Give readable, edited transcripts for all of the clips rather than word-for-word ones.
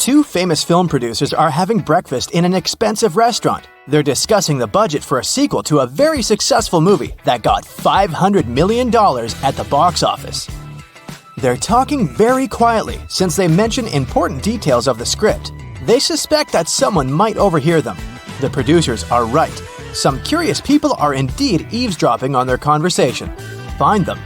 Two famous film producers are having breakfast in an expensive restaurant. They're discussing the budget for a sequel to a very successful movie that got $500 million at the box office. They're talking very quietly since they mention important details of the script. They suspect that someone might overhear them. The producers are right. Some curious people are indeed eavesdropping on their conversation. Find them.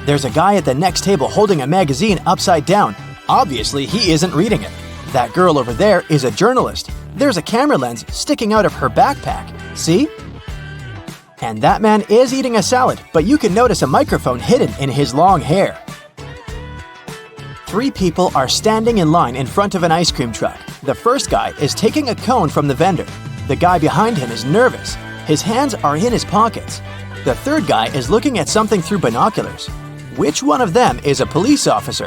There's a guy at the next table holding a magazine upside down. Obviously, he isn't reading it. That girl over there is a journalist. There's a camera lens sticking out of her backpack. See? And that man is eating a salad, but you can notice a microphone hidden in his long hair. Three people are standing in line in front of an ice cream truck. The first guy is taking a cone from the vendor. The guy behind him is nervous. His hands are in his pockets. The third guy is looking at something through binoculars. Which one of them is a police officer?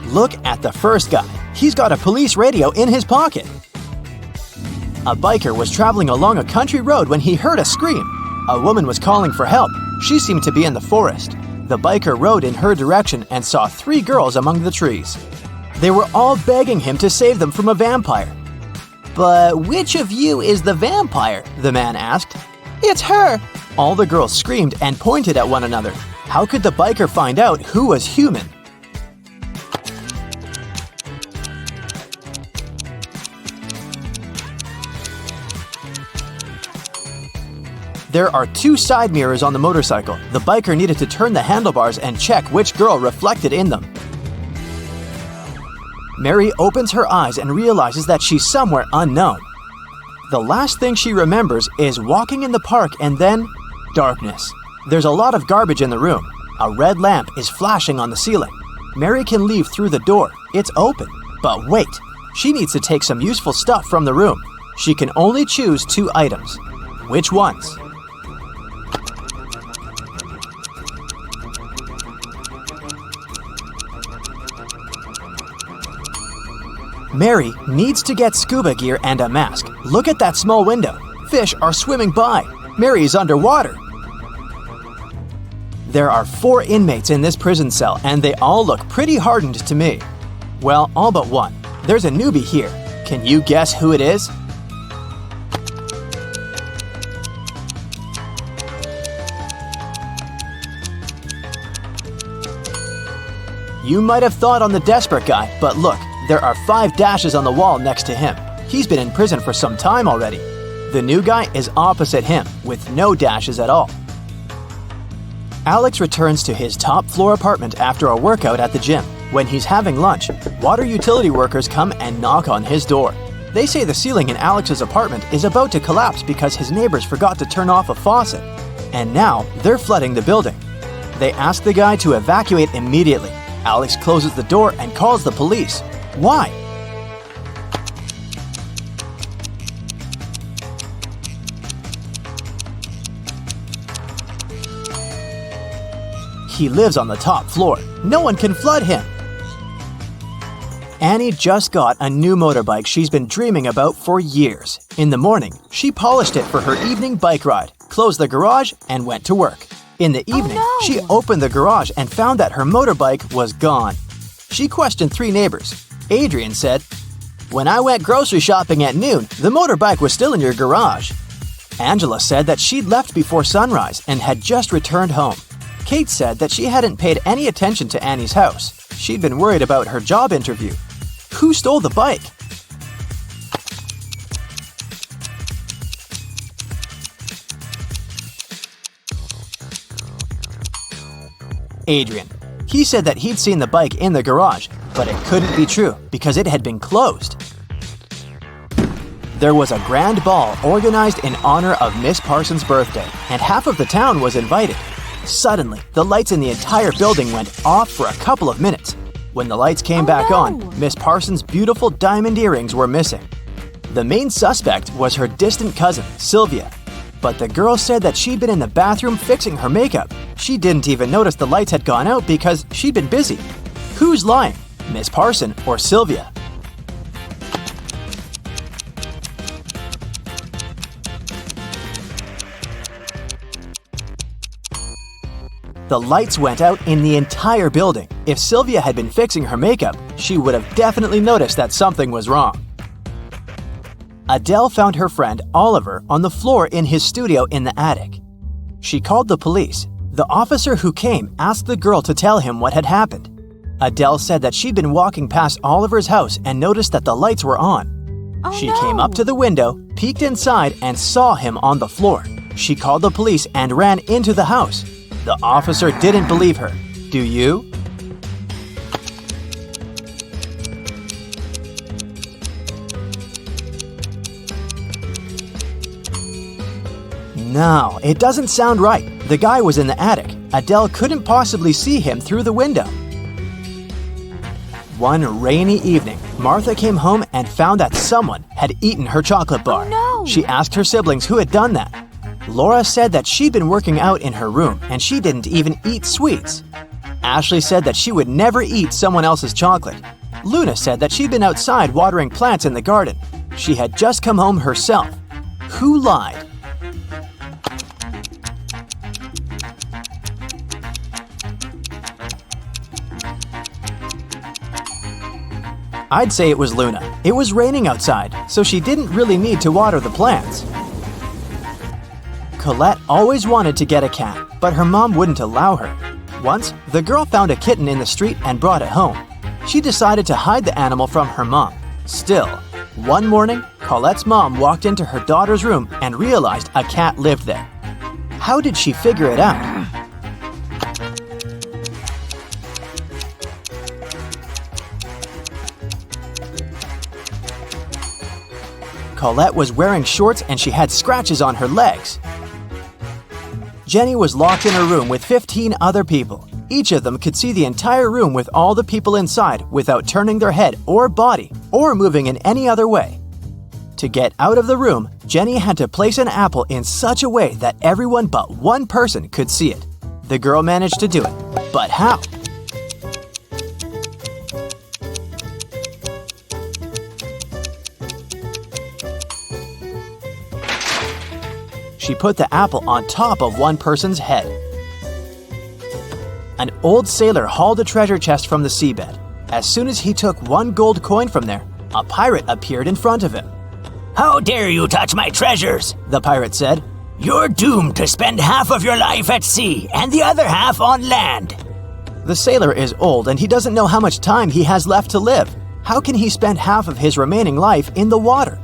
Look at the first guy. He's got a police radio in his pocket. A biker was traveling along a country road when he heard a scream. A woman was calling for help. She seemed to be in the forest. The biker rode in her direction and saw three girls among the trees. They were all begging him to save them from a vampire. "But which of you is the vampire?" the man asked. "It's her!" All the girls screamed and pointed at one another. How could the biker find out who was human? There are two side mirrors on the motorcycle. The biker needed to turn the handlebars and check which girl reflected in them. Mary opens her eyes and realizes that she's somewhere unknown. The last thing she remembers is walking in the park and then darkness. There's a lot of garbage in the room. A red lamp is flashing on the ceiling. Mary can leave through the door. It's open. But wait, she needs to take some useful stuff from the room. She can only choose two items. Which ones? Mary needs to get scuba gear and a mask. Look at that small window. Fish are swimming by. Mary is underwater. There are 4 inmates in this prison cell, and they all look pretty hardened to me. Well, all but one. There's a newbie here. Can you guess who it is? You might have thought on the desperate guy, but look, there are 5 dashes on the wall next to him. He's been in prison for some time already. The new guy is opposite him, with no dashes at all. Alex returns to his top-floor apartment after a workout at the gym. When he's having lunch, water utility workers come and knock on his door. They say the ceiling in Alex's apartment is about to collapse because his neighbors forgot to turn off a faucet. And now, they're flooding the building. They ask the guy to evacuate immediately. Alex closes the door and calls the police. Why? He lives on the top floor. No one can flood him. Annie just got a new motorbike she's been dreaming about for years. In the morning, she polished it for her evening bike ride, closed the garage, and went to work. In the evening, she opened the garage and found that her motorbike was gone. She questioned 3 neighbors. Adrian said, "When I went grocery shopping at noon, the motorbike was still in your garage." Angela said that she'd left before sunrise and had just returned home. Kate said that she hadn't paid any attention to Annie's house. She'd been worried about her job interview. Who stole the bike? Adrian. He said that he'd seen the bike in the garage, but it couldn't be true because it had been closed. There was a grand ball organized in honor of Miss Parsons' birthday, and half of the town was invited. Suddenly, the lights in the entire building went off for a couple of minutes. When the lights came back on, Miss Parsons' beautiful diamond earrings were missing. The main suspect was her distant cousin, Sylvia. But the girl said that she'd been in the bathroom fixing her makeup. She didn't even notice the lights had gone out because she'd been busy. Who's lying? Miss Parson or Sylvia? The lights went out in the entire building. If Sylvia had been fixing her makeup, she would have definitely noticed that something was wrong. Adele found her friend Oliver on the floor in his studio in the attic. She called the police. The officer who came asked the girl to tell him what had happened. Adele said that she'd been walking past Oliver's house and noticed that the lights were on. She came up to the window, peeked inside, and saw him on the floor. She called the police and ran into the house. The officer didn't believe her. Do you? No, it doesn't sound right. The guy was in the attic. Adele couldn't possibly see him through the window. One rainy evening, Martha came home and found that someone had eaten her chocolate bar. Oh, no. She asked her siblings who had done that. Laura said that she'd been working out in her room and she didn't even eat sweets. Ashley said that she would never eat someone else's chocolate. Luna said that she'd been outside watering plants in the garden. She had just come home herself. Who lied? I'd say it was Luna. It was raining outside, so she didn't really need to water the plants. Colette always wanted to get a cat, but her mom wouldn't allow her. Once, the girl found a kitten in the street and brought it home. She decided to hide the animal from her mom. Still, one morning, Colette's mom walked into her daughter's room and realized a cat lived there. How did she figure it out? Colette was wearing shorts and she had scratches on her legs. Jenny was locked in her room with 15 other people. Each of them could see the entire room with all the people inside without turning their head or body or moving in any other way. To get out of the room, Jenny had to place an apple in such a way that everyone but one person could see it. The girl managed to do it, but how? She put the apple on top of one person's head. An old sailor hauled a treasure chest from the seabed. As soon as he took one gold coin from there, a pirate appeared in front of him. "How dare you touch my treasures?" the pirate said. "You're doomed to spend half of your life at sea and the other half on land." The sailor is old and he doesn't know how much time he has left to live. How can he spend half of his remaining life in the water?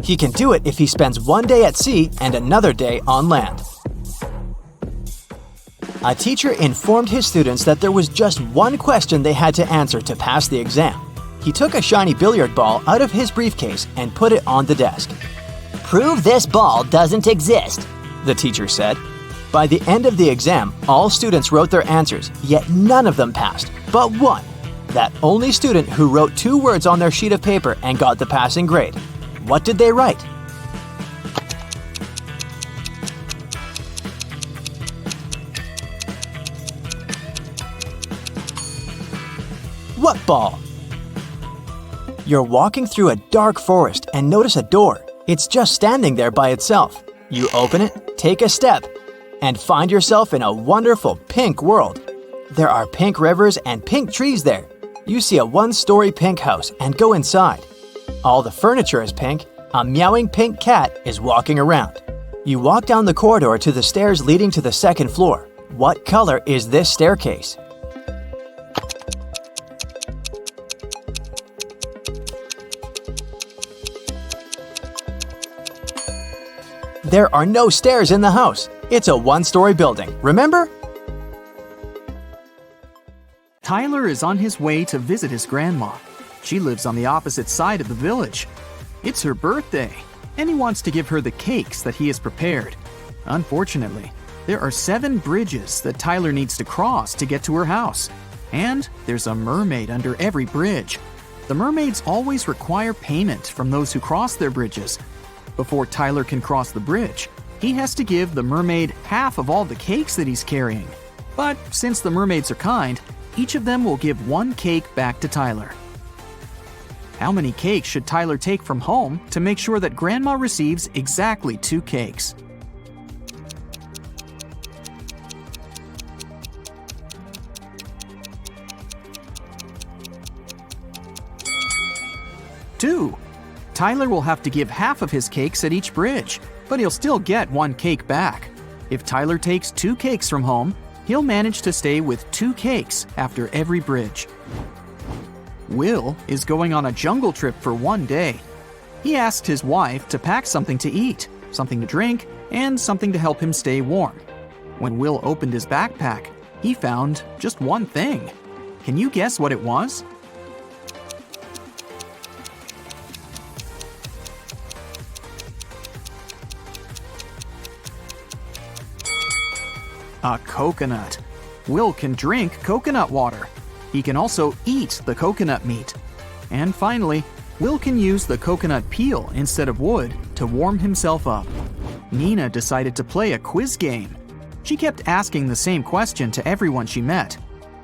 He can do it if he spends one day at sea and another day on land. A teacher informed his students that there was just one question they had to answer to pass the exam. He took a shiny billiard ball out of his briefcase and put it on the desk. "Prove this ball doesn't exist," the teacher said. By the end of the exam, all students wrote their answers, yet none of them passed, but one. That only student who wrote 2 words on their sheet of paper and got the passing grade. What did they write? What ball? You're walking through a dark forest and notice a door. It's just standing there by itself. You open it, take a step, and find yourself in a wonderful pink world. There are pink rivers and pink trees there. You see a 1-story pink house and go inside. All the furniture is pink. A meowing pink cat is walking around. You walk down the corridor to the stairs leading to the 2nd floor. What color is this staircase? There are no stairs in the house. It's a 1-story building, remember? Tyler is on his way to visit his grandma. She lives on the opposite side of the village. It's her birthday, and he wants to give her the cakes that he has prepared. Unfortunately, there are 7 bridges that Tyler needs to cross to get to her house. And there's a mermaid under every bridge. The mermaids always require payment from those who cross their bridges. before Tyler can cross the bridge. He has to give the mermaid half of all the cakes that he's carrying. But since the mermaids are kind, each of them will give one cake back to Tyler. How many cakes should Tyler take from home to make sure that Grandma receives exactly 2 cakes? Two. Tyler will have to give half of his cakes at each bridge, but he'll still get 1 cake back. If Tyler takes 2 cakes from home, he'll manage to stay with 2 cakes after every bridge. Will is going on a jungle trip for 1 day. He asked his wife to pack something to eat, something to drink, and something to help him stay warm. When Will opened his backpack, he found just one thing. Can you guess what it was? A coconut. Will can drink coconut water. He can also eat the coconut meat. And finally, Will can use the coconut peel instead of wood to warm himself up. Nina decided to play a quiz game. She kept asking the same question to everyone she met,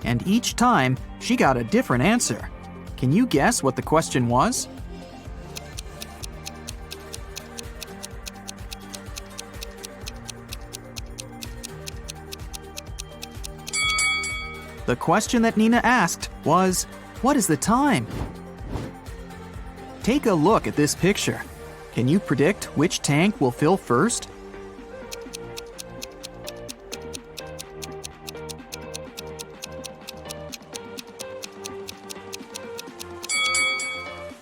and each time she got a different answer. Can you guess what the question was? The question that Nina asked was, what is the time? Take a look at this picture. Can you predict which tank will fill first?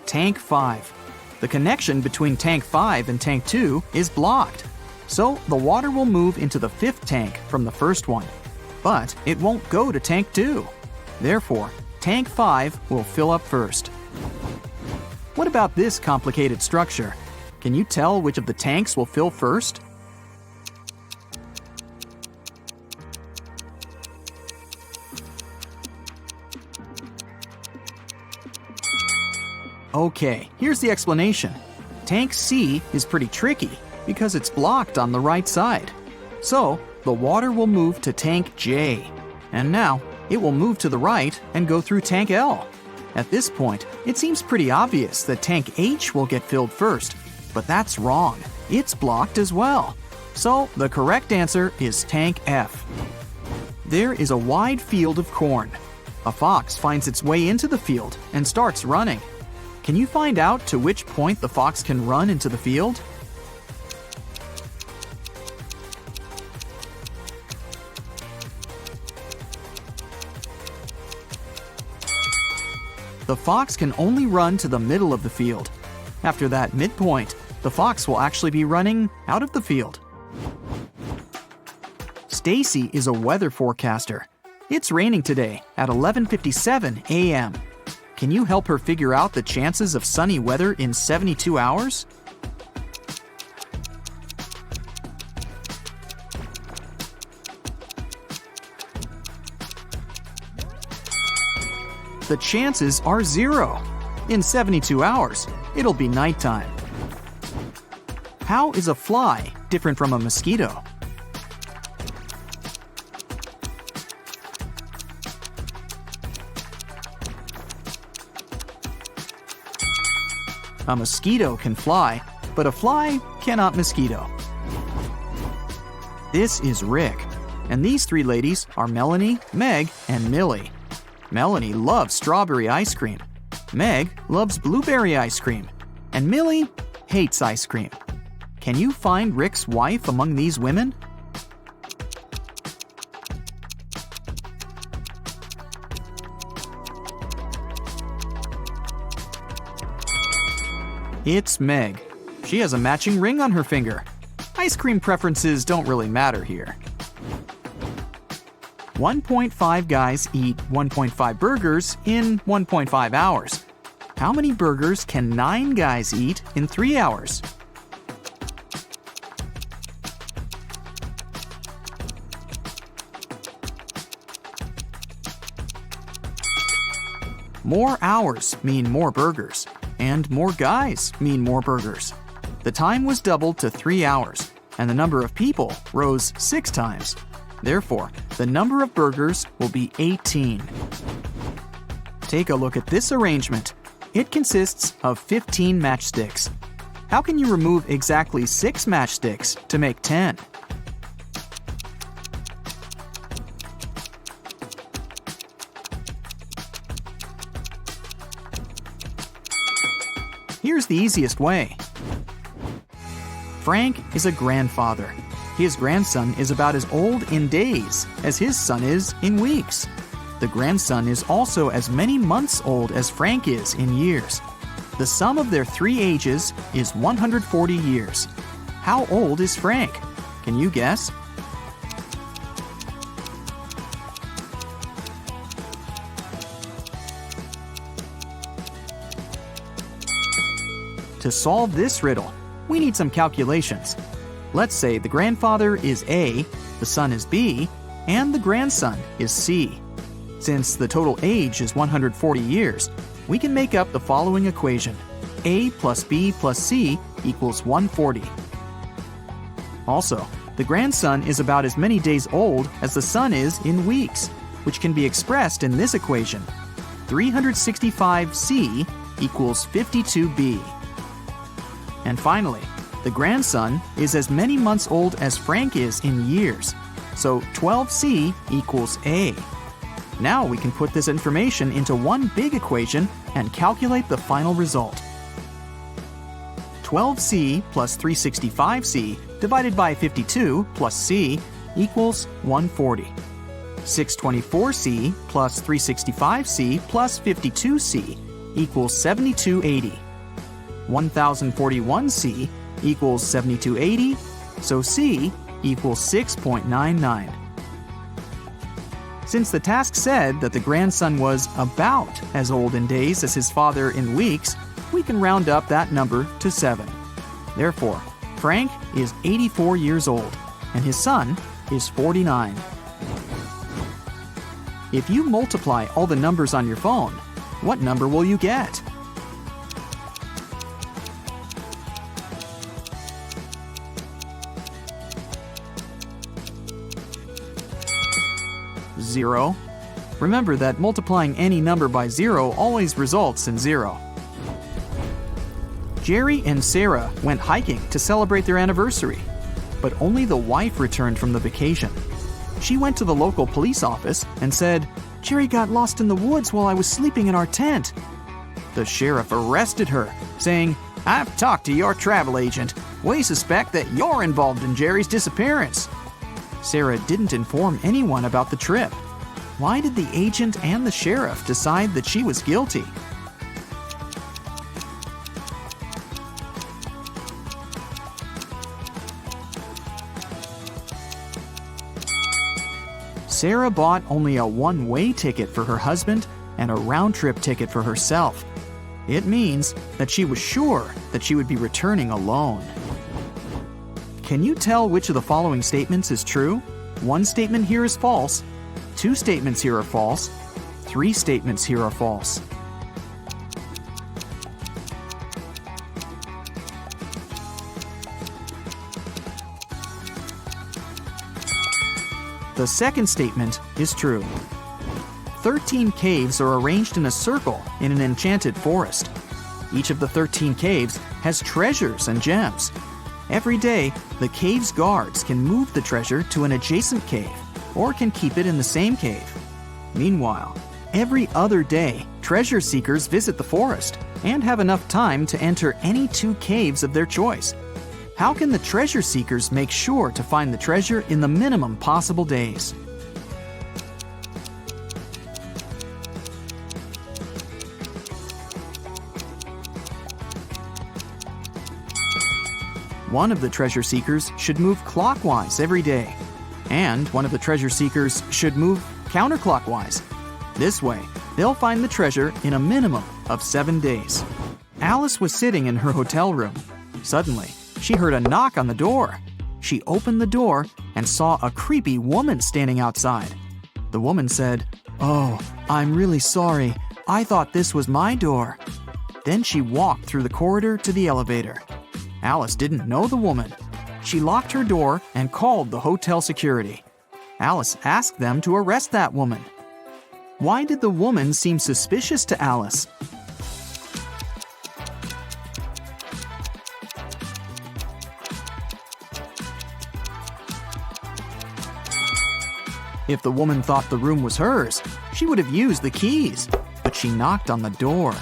Tank 5. The connection between Tank 5 and Tank 2 is blocked, so the water will move into the 5th tank from the first one. But it won't go to Tank 2. Therefore, Tank 5 will fill up first. What about this complicated structure? Can you tell which of the tanks will fill first? Okay, here's the explanation. Tank C is pretty tricky because it's blocked on the right side. So, the water will move to Tank J. And now, it will move to the right and go through Tank L. At this point, it seems pretty obvious that Tank H will get filled first, but that's wrong. It's blocked as well. So, the correct answer is Tank F. There is a wide field of corn. A fox finds its way into the field and starts running. Can you find out to which point the fox can run into the field? The fox can only run to the middle of the field. After that midpoint, the fox will actually be running out of the field. Stacy is a weather forecaster. It's raining today at 11:57 a.m. Can you help her figure out the chances of sunny weather in 72 hours? The chances are 0. In 72 hours, it'll be nighttime. How is a fly different from a mosquito? A mosquito can fly, but a fly cannot mosquito. This is Rick, and these 3 ladies are Melanie, Meg, and Millie. Melanie loves strawberry ice cream. Meg loves blueberry ice cream. And Millie hates ice cream. Can you find Rick's wife among these women? It's Meg. She has a matching ring on her finger. Ice cream preferences don't really matter here. 1.5 guys eat 1.5 burgers in 1.5 hours. How many burgers can 9 guys eat in 3 hours? More hours mean more burgers, and more guys mean more burgers. the time was doubled to 3 hours, and the number of people rose 6 times. Therefore, the number of burgers will be 18. Take a look at this arrangement. It consists of 15 matchsticks. How can you remove exactly 6 matchsticks to make 10? Here's the easiest way. Frank is a grandfather. His grandson is about as old in days as his son is in weeks. The grandson is also as many months old as Frank is in years. The sum of their 3 ages is 140 years. How old is Frank? Can you guess? To solve this riddle, we need some calculations. Let's say the grandfather is A, the son is B, and the grandson is C. Since the total age is 140 years, we can make up the following equation. A plus B plus C equals 140. Also, the grandson is about as many days old as the son is in weeks, which can be expressed in this equation. 365C equals 52B. And finally, the grandson is as many months old as Frank is in years, so 12C equals A. Now we can put this information into one big equation and calculate the final result. 12C plus 365C divided by 52 plus C equals 140. 624C plus 365C plus 52C equals 7280. 1041C equals 7280, so C equals 6.99. Since the task said that the grandson was about as old in days as his father in weeks, we can round up that number to 7. Therefore, Frank is 84 years old, and his son is 49. If you multiply all the numbers on your phone, what number will you get? Zero. Remember that multiplying any number by 0 always results in 0. Jerry and Sarah went hiking to celebrate their anniversary, but only the wife returned from the vacation. She went to the local police office and said, "Jerry got lost in the woods while I was sleeping in our tent." The sheriff arrested her, saying, "I've talked to your travel agent. We suspect that you're involved in Jerry's disappearance." Sarah didn't inform anyone about the trip. Why did the agent and the sheriff decide that she was guilty? Sarah bought only a one-way ticket for her husband and a round-trip ticket for herself. It means that she was sure that she would be returning alone. Can you tell which of the following statements is true? One statement here is false. 2 statements here are false. 3 statements here are false. The second statement is true. 13 caves are arranged in a circle in an enchanted forest. Each of the 13 caves has treasures and gems. Every day, the cave's guards can move the treasure to an adjacent cave or can keep it in the same cave. Meanwhile, every other day, treasure seekers visit the forest and have enough time to enter any 2 caves of their choice. How can the treasure seekers make sure to find the treasure in the minimum possible days? One of the treasure seekers should move clockwise every day, and one of the treasure seekers should move counterclockwise. This way, they'll find the treasure in a minimum of 7 days. Alice was sitting in her hotel room. Suddenly, she heard a knock on the door. She opened the door and saw a creepy woman standing outside. The woman said, "Oh, I'm really sorry. I thought this was my door." Then she walked through the corridor to the elevator. Alice didn't know the woman. She locked her door and called the hotel security. Alice asked them to arrest that woman. Why did the woman seem suspicious to Alice? If the woman thought the room was hers, she would have used the keys, but she knocked on the door.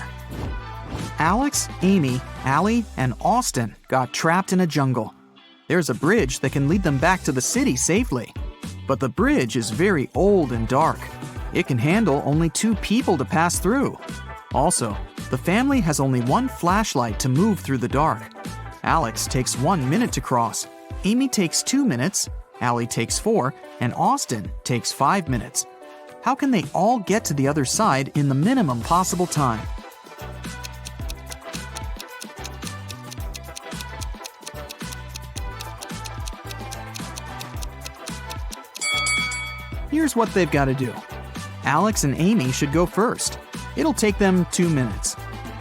Alex, Amy, Allie, and Austin got trapped in a jungle. There's a bridge that can lead them back to the city safely. But the bridge is very old and dark. It can handle only 2 people to pass through. Also, the family has only 1 flashlight to move through the dark. Alex takes 1 minute to cross. Amy takes 2 minutes. Allie takes 4, and Austin takes 5 minutes. How can they all get to the other side in the minimum possible time? Here's what they've got to do. Alex and Amy should go first. It'll take them 2 minutes.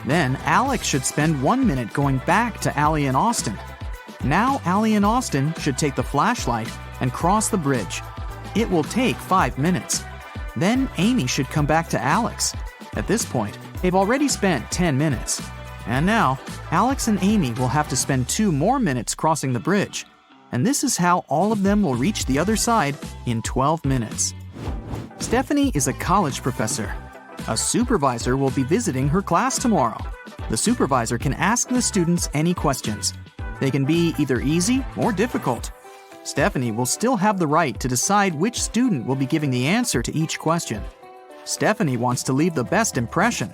Then Alex should spend 1 minute going back to Allie and Austin. Now Allie and Austin should take the flashlight and cross the bridge. It will take 5 minutes. Then Amy should come back to Alex. At this point, they've already spent 10 minutes. And now, Alex and Amy will have to spend 2 more minutes crossing the bridge. And this is how all of them will reach the other side in 12 minutes. Stephanie is a college professor. A supervisor will be visiting her class tomorrow. The supervisor can ask the students any questions. They can be either easy or difficult. Stephanie will still have the right to decide which student will be giving the answer to each question. Stephanie wants to leave the best impression.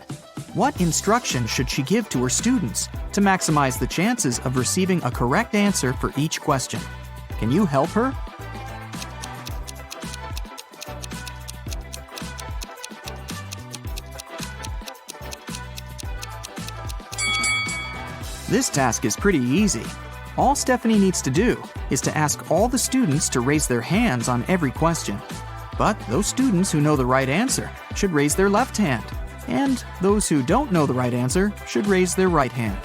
What instruction should she give to her students to maximize the chances of receiving a correct answer for each question? Can you help her? This task is pretty easy. All Stephanie needs to do is to ask all the students to raise their hands on every question. But those students who know the right answer should raise their left hand, and those who don't know the right answer should raise their right hand.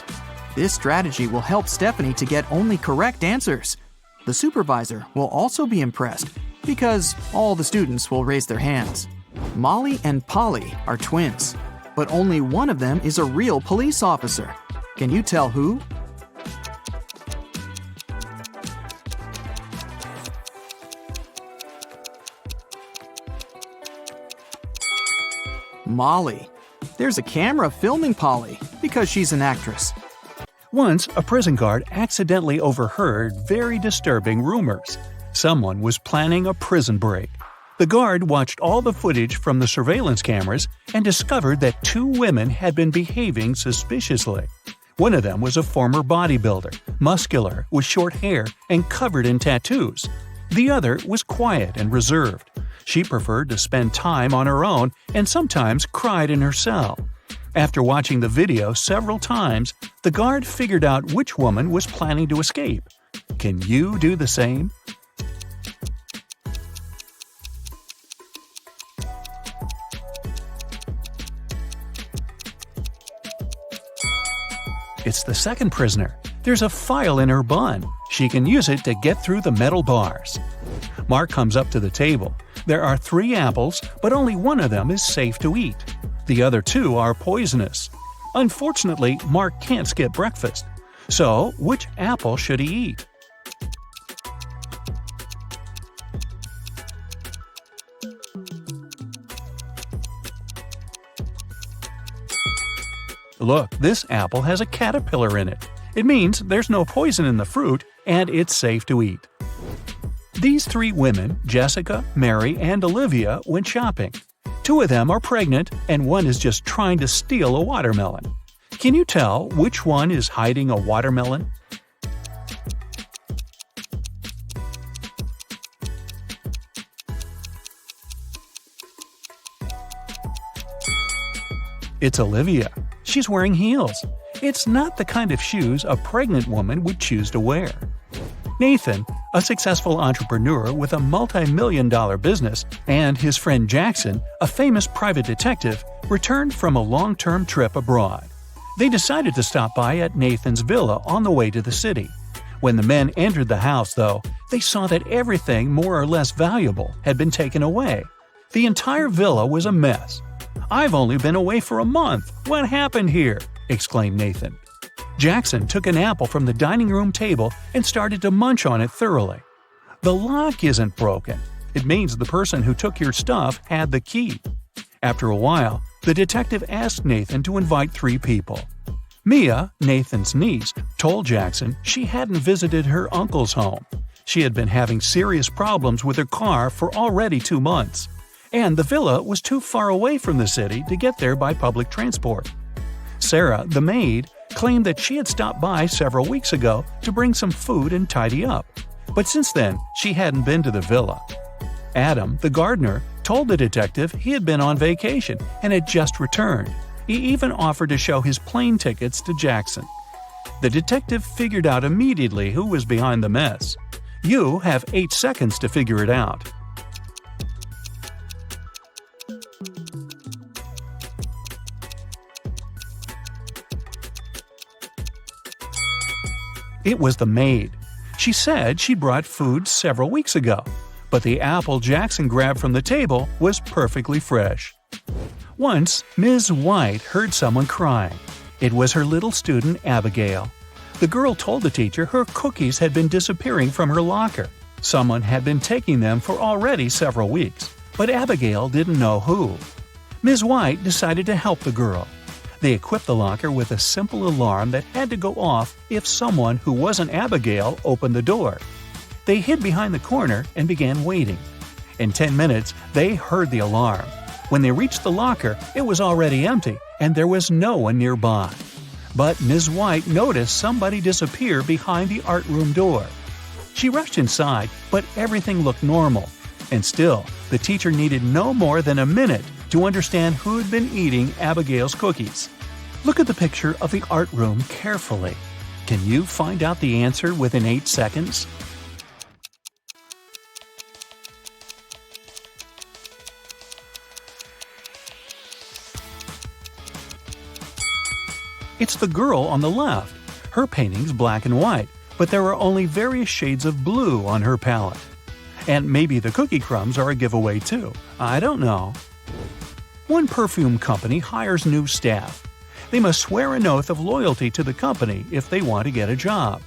This strategy will help Stephanie to get only correct answers. The supervisor will also be impressed because all the students will raise their hands. Molly and Polly are twins, but only one of them is a real police officer. Can you tell who? Molly. There's a camera filming Polly because she's an actress. Once, a prison guard accidentally overheard very disturbing rumors. Someone was planning a prison break. The guard watched all the footage from the surveillance cameras and discovered that 2 women had been behaving suspiciously. One of them was a former bodybuilder, muscular, with short hair and covered in tattoos. The other was quiet and reserved. She preferred to spend time on her own and sometimes cried in her cell. After watching the video several times, the guard figured out which woman was planning to escape. Can you do the same? It's the second prisoner. There's a file in her bun. She can use it to get through the metal bars. Mark comes up to the table. There are 3 apples, but only one of them is safe to eat. The other 2 are poisonous. Unfortunately, Mark can't skip breakfast. So, which apple should he eat? Look, this apple has a caterpillar in it. It means there's no poison in the fruit and it's safe to eat. These 3 women, Jessica, Mary, and Olivia, went shopping. 2 of them are pregnant and one is just trying to steal a watermelon. Can you tell which one is hiding a watermelon? It's Olivia. She's wearing heels. It's not the kind of shoes a pregnant woman would choose to wear. Nathan, a successful entrepreneur with a multi-million-dollar business, and his friend Jackson, a famous private detective, returned from a long-term trip abroad. They decided to stop by at Nathan's villa on the way to the city. When the men entered the house, though, they saw that everything more or less valuable had been taken away. The entire villa was a mess. "I've only been away for a month. What happened here?" exclaimed Nathan. Jackson took an apple from the dining room table and started to munch on it thoroughly. "The lock isn't broken. It means the person who took your stuff had the key." After a while, the detective asked Nathan to invite 3 people. Mia, Nathan's niece, told Jackson she hadn't visited her uncle's home. She had been having serious problems with her car for already 2 months, and the villa was too far away from the city to get there by public transport. Sarah, the maid, claimed that she had stopped by several weeks ago to bring some food and tidy up, but since then she hadn't been to the villa. Adam, the gardener, told the detective he had been on vacation and had just returned. He even offered to show his plane tickets to Jackson. The detective figured out immediately who was behind the mess. You have 8 seconds to figure it out. It was the maid. She said she brought food several weeks ago, but the apple Jackson grabbed from the table was perfectly fresh. Once, Ms. White heard someone crying. It was her little student, Abigail. The girl told the teacher her cookies had been disappearing from her locker. Someone had been taking them for already several weeks, but Abigail didn't know who. Ms. White decided to help the girl. They equipped the locker with a simple alarm that had to go off if someone who wasn't Abigail opened the door. They hid behind the corner and began waiting. In 10 minutes, they heard the alarm. When they reached the locker, it was already empty, and there was no one nearby. But Ms. White noticed somebody disappear behind the art room door. She rushed inside, but everything looked normal. And still, the teacher needed no more than a minute to understand who'd been eating Abigail's cookies. Look at the picture of the art room carefully. Can you find out the answer within 8 seconds? It's the girl on the left. Her painting's black and white, but there are only various shades of blue on her palette. And maybe the cookie crumbs are a giveaway too. I don't know. One perfume company hires new staff. They must swear an oath of loyalty to the company if they want to get a job.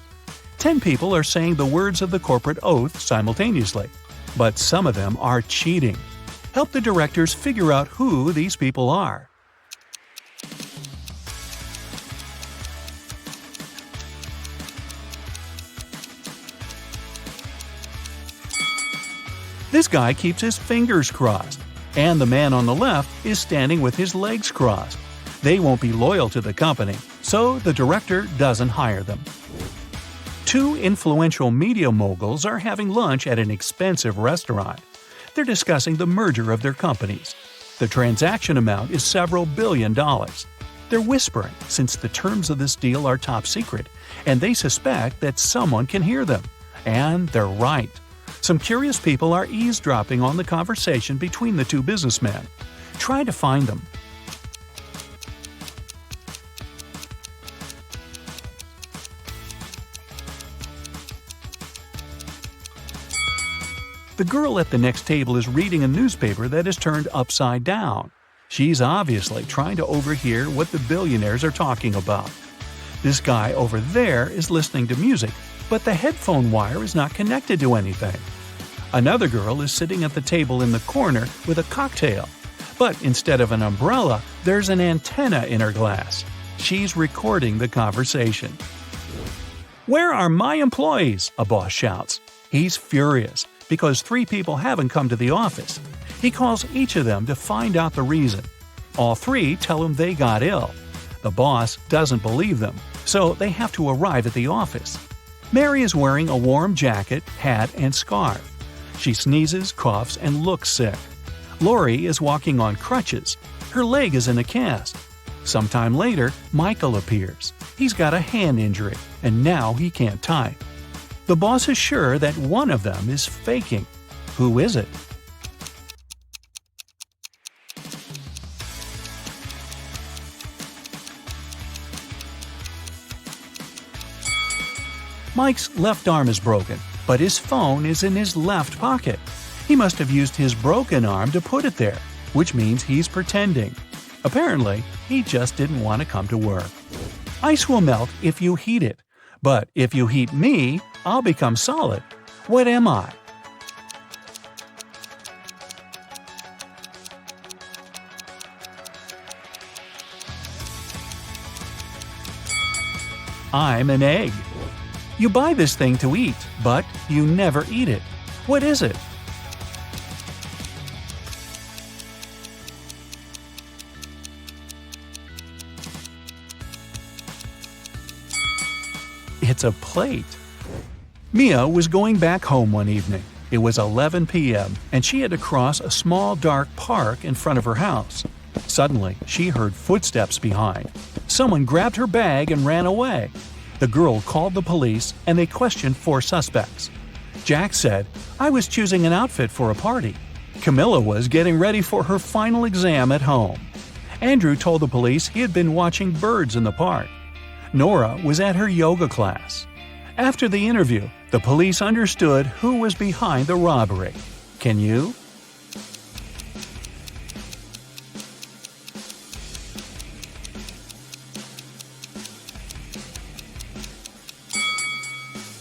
10 people are saying the words of the corporate oath simultaneously, but some of them are cheating. Help the directors figure out who these people are. This guy keeps his fingers crossed, and the man on the left is standing with his legs crossed. They won't be loyal to the company, so the director doesn't hire them. 2 influential media moguls are having lunch at an expensive restaurant. They're discussing the merger of their companies. The transaction amount is several $billion. They're whispering since the terms of this deal are top secret, and they suspect that someone can hear them. And they're right. Some curious people are eavesdropping on the conversation between the 2 businessmen. Try to find them. The girl at the next table is reading a newspaper that is turned upside down. She's obviously trying to overhear what the billionaires are talking about. This guy over there is listening to music, but the headphone wire is not connected to anything. Another girl is sitting at the table in the corner with a cocktail, but instead of an umbrella, there's an antenna in her glass. She's recording the conversation. "Where are my employees?" a boss shouts. He's furious because 3 people haven't come to the office. He calls each of them to find out the reason. All 3 tell him they got ill. The boss doesn't believe them, so they have to arrive at the office. Mary is wearing a warm jacket, hat, and scarf. She sneezes, coughs, and looks sick. Lori is walking on crutches. Her leg is in a cast. Sometime later, Michael appears. He's got a hand injury, and now he can't type. The boss is sure that one of them is faking. Who is it? Mike's left arm is broken, but his phone is in his left pocket. He must have used his broken arm to put it there, which means he's pretending. Apparently, he just didn't want to come to work. Ice will melt if you heat it, but if you heat me, I'll become solid. What am I? I'm an egg. You buy this thing to eat, but you never eat it. What is it? It's a plate. Mia was going back home one evening. It was 11 p.m., and she had to cross a small dark park in front of her house. Suddenly, she heard footsteps behind. Someone grabbed her bag and ran away. The girl called the police, and they questioned 4 suspects. Jack said, "I was choosing an outfit for a party." Camilla was getting ready for her final exam at home. Andrew told the police he had been watching birds in the park. Nora was at her yoga class. After the interview, the police understood who was behind the robbery. Can you?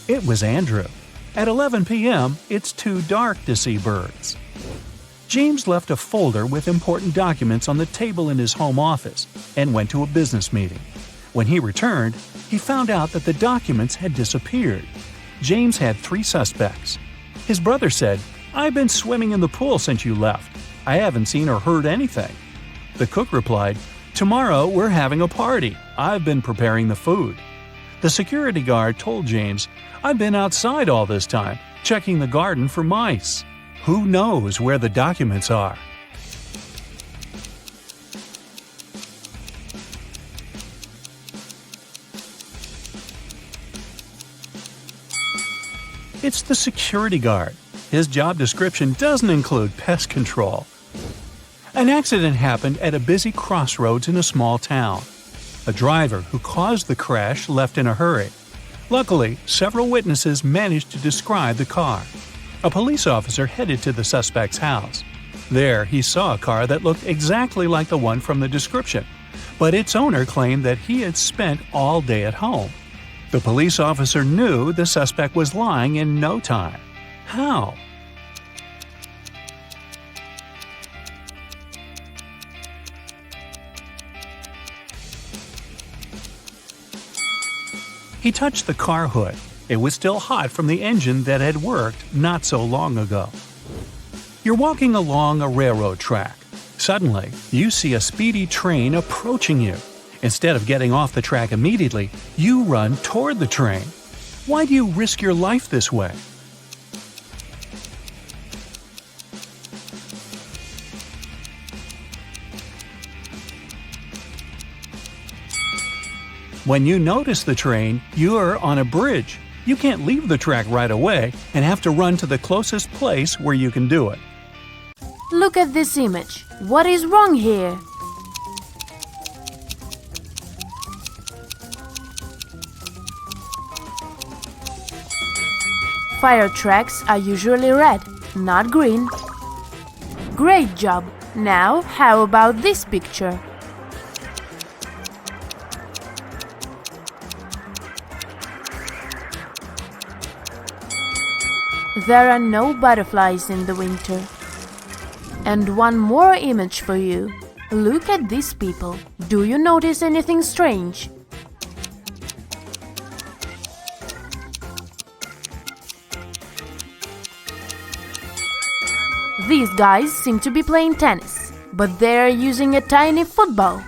It was Andrew. At 11 p.m., it's too dark to see birds. James left a folder with important documents on the table in his home office and went to a business meeting. When he returned, he found out that the documents had disappeared. James had 3 suspects. His brother said, "I've been swimming in the pool since you left. I haven't seen or heard anything." The cook replied, "Tomorrow we're having a party. I've been preparing the food." The security guard told James, "I've been outside all this time, checking the garden for mice." Who knows where the documents are? It's the security guard. His job description doesn't include pest control. An accident happened at a busy crossroads in a small town. A driver who caused the crash left in a hurry. Luckily, several witnesses managed to describe the car. A police officer headed to the suspect's house. There, he saw a car that looked exactly like the one from the description, but its owner claimed that he had spent all day at home. The police officer knew the suspect was lying in no time. How? He touched the car hood. It was still hot from the engine that had worked not so long ago. You're walking along a railroad track. Suddenly, you see a speedy train approaching you. Instead of getting off the track immediately, you run toward the train. Why do you risk your life this way? When you notice the train, you're on a bridge. You can't leave the track right away and have to run to the closest place where you can do it. Look at this image. What is wrong here? Fire tracks are usually red, not green. Great job! Now, how about this picture? There are no butterflies in the winter. And one more image for you. Look at these people. Do you notice anything strange? These guys seem to be playing tennis, but they are using a tiny football.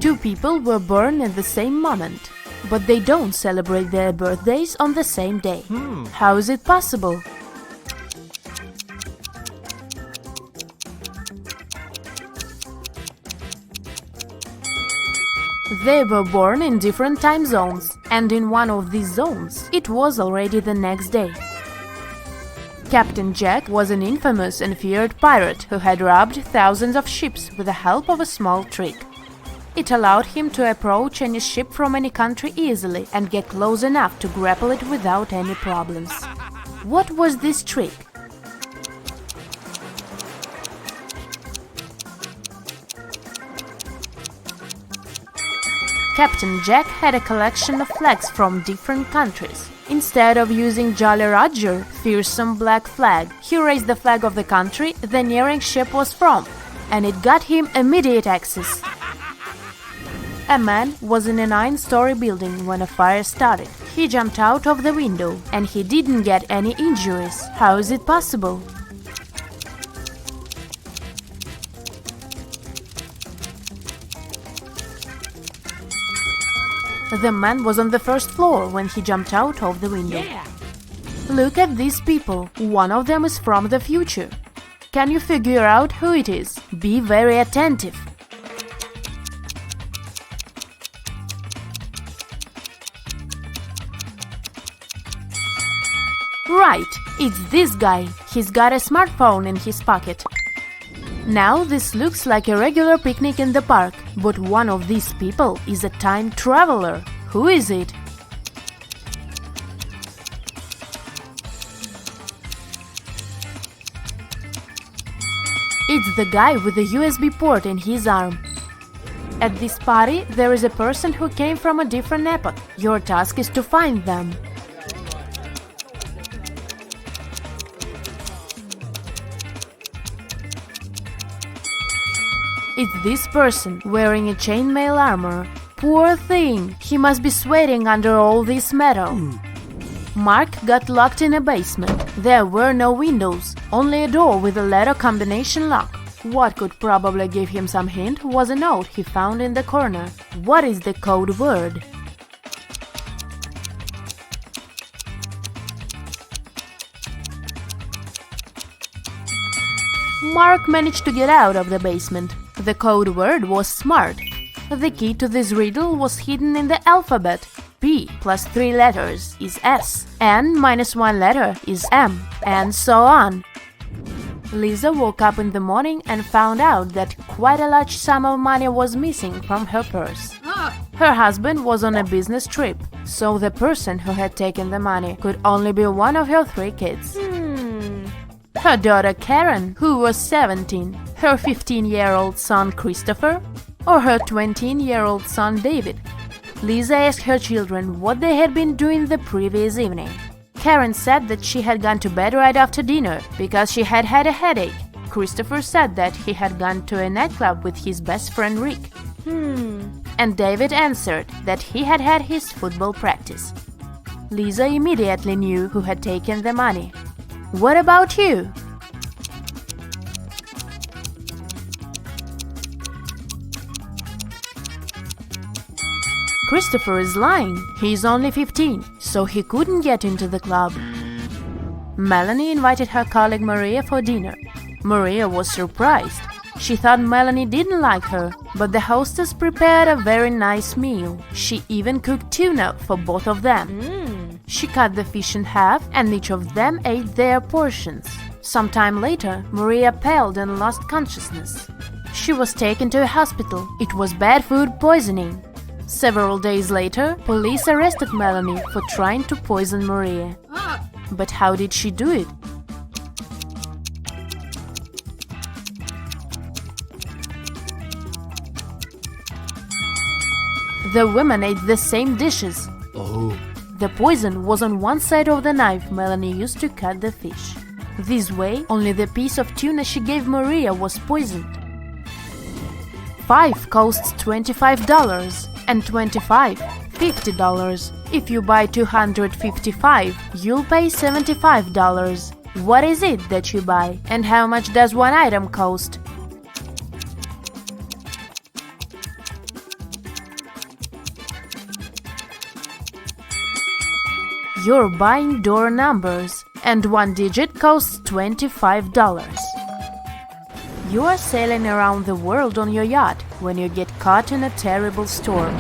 2 people were born at the same moment, but they don't celebrate their birthdays on the same day. How is it possible? They were born in different time zones, and in one of these zones, it was already the next day. Captain Jack was an infamous and feared pirate who had robbed thousands of ships with the help of a small trick. It allowed him to approach any ship from any country easily and get close enough to grapple it without any problems. What was this trick? Captain Jack had a collection of flags from different countries. Instead of using Jolly Roger, fearsome black flag, he raised the flag of the country the nearing ship was from, and it got him immediate access. A man was in a 9-story building when a fire started. He jumped out of the window, and he didn't get any injuries. How is it possible? The man was on the first floor when he jumped out of the window. Yeah. Look at these people. One of them is from the future. Can you figure out who it is? Be very attentive. Right, it's this guy. He's got a smartphone in his pocket. Now this looks like a regular picnic in the park, but one of these people is a time traveler. Who is it? It's the guy with the USB port in his arm. At this party, there is a person who came from a different epoch. Your task is to find them. It's this person, wearing a chainmail armor. Poor thing, he must be sweating under all this metal. Mark got locked in a basement. There were no windows, only a door with a letter combination lock. What could probably give him some hint was a note he found in the corner. What is the code word? Mark managed to get out of the basement. The code word was SMART. The key to this riddle was hidden in the alphabet. P plus 3 letters is S, N minus 1 letter is M, and so on. Lisa woke up in the morning and found out that quite a large sum of money was missing from her purse. Her husband was on a business trip, so the person who had taken the money could only be one of her 3 kids. Her daughter Karen, who was 17, her 15-year-old son Christopher, or her 20-year-old son David. Lisa asked her children what they had been doing the previous evening. Karen said that she had gone to bed right after dinner because she had had a headache. Christopher said that he had gone to a nightclub with his best friend Rick. And David answered that he had had his football practice. Lisa immediately knew who had taken the money. What about you? Christopher is lying. He's only 15, so he couldn't get into the club. Melanie invited her colleague Maria for dinner. Maria was surprised. She thought Melanie didn't like her, but the hostess prepared a very nice meal. She even cooked tuna for both of them. She cut the fish in half, and each of them ate their portions. Sometime later, Maria paled and lost consciousness. She was taken to a hospital. It was bad food poisoning. Several days later, police arrested Melanie for trying to poison Maria. But how did she do it? The women ate the same dishes. The poison was on one side of the knife Melanie used to cut the fish. This way, only the piece of tuna she gave Maria was poisoned. 5 costs $25 and 25 $50. If you buy 255, you'll pay $75. What is it that you buy, and how much does one item cost? You're buying door numbers, and one digit costs $25. You are sailing around the world on your yacht when you get caught in a terrible storm.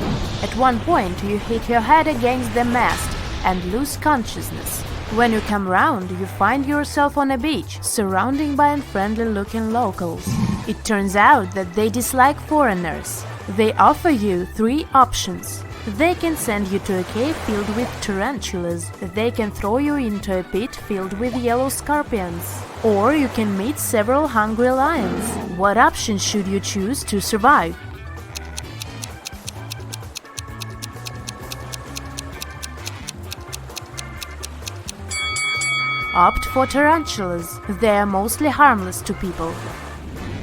At one point, you hit your head against the mast and lose consciousness. When you come round, you find yourself on a beach, surrounded by unfriendly-looking locals. It turns out that they dislike foreigners. They offer you 3 options. They can send you to a cave filled with tarantulas. They can throw you into a pit filled with yellow scorpions. Or you can meet several hungry lions. What option should you choose to survive? Opt for tarantulas. They are mostly harmless to people.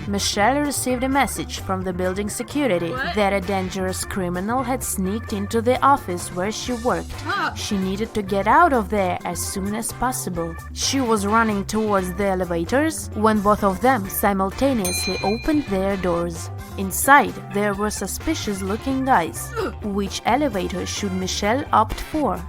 Michelle received a message from the building security that a dangerous criminal had sneaked into the office where she worked. She needed to get out of there as soon as possible. She was running towards the elevators when both of them simultaneously opened their doors. Inside, there were suspicious-looking guys. Which elevator should Michelle opt for?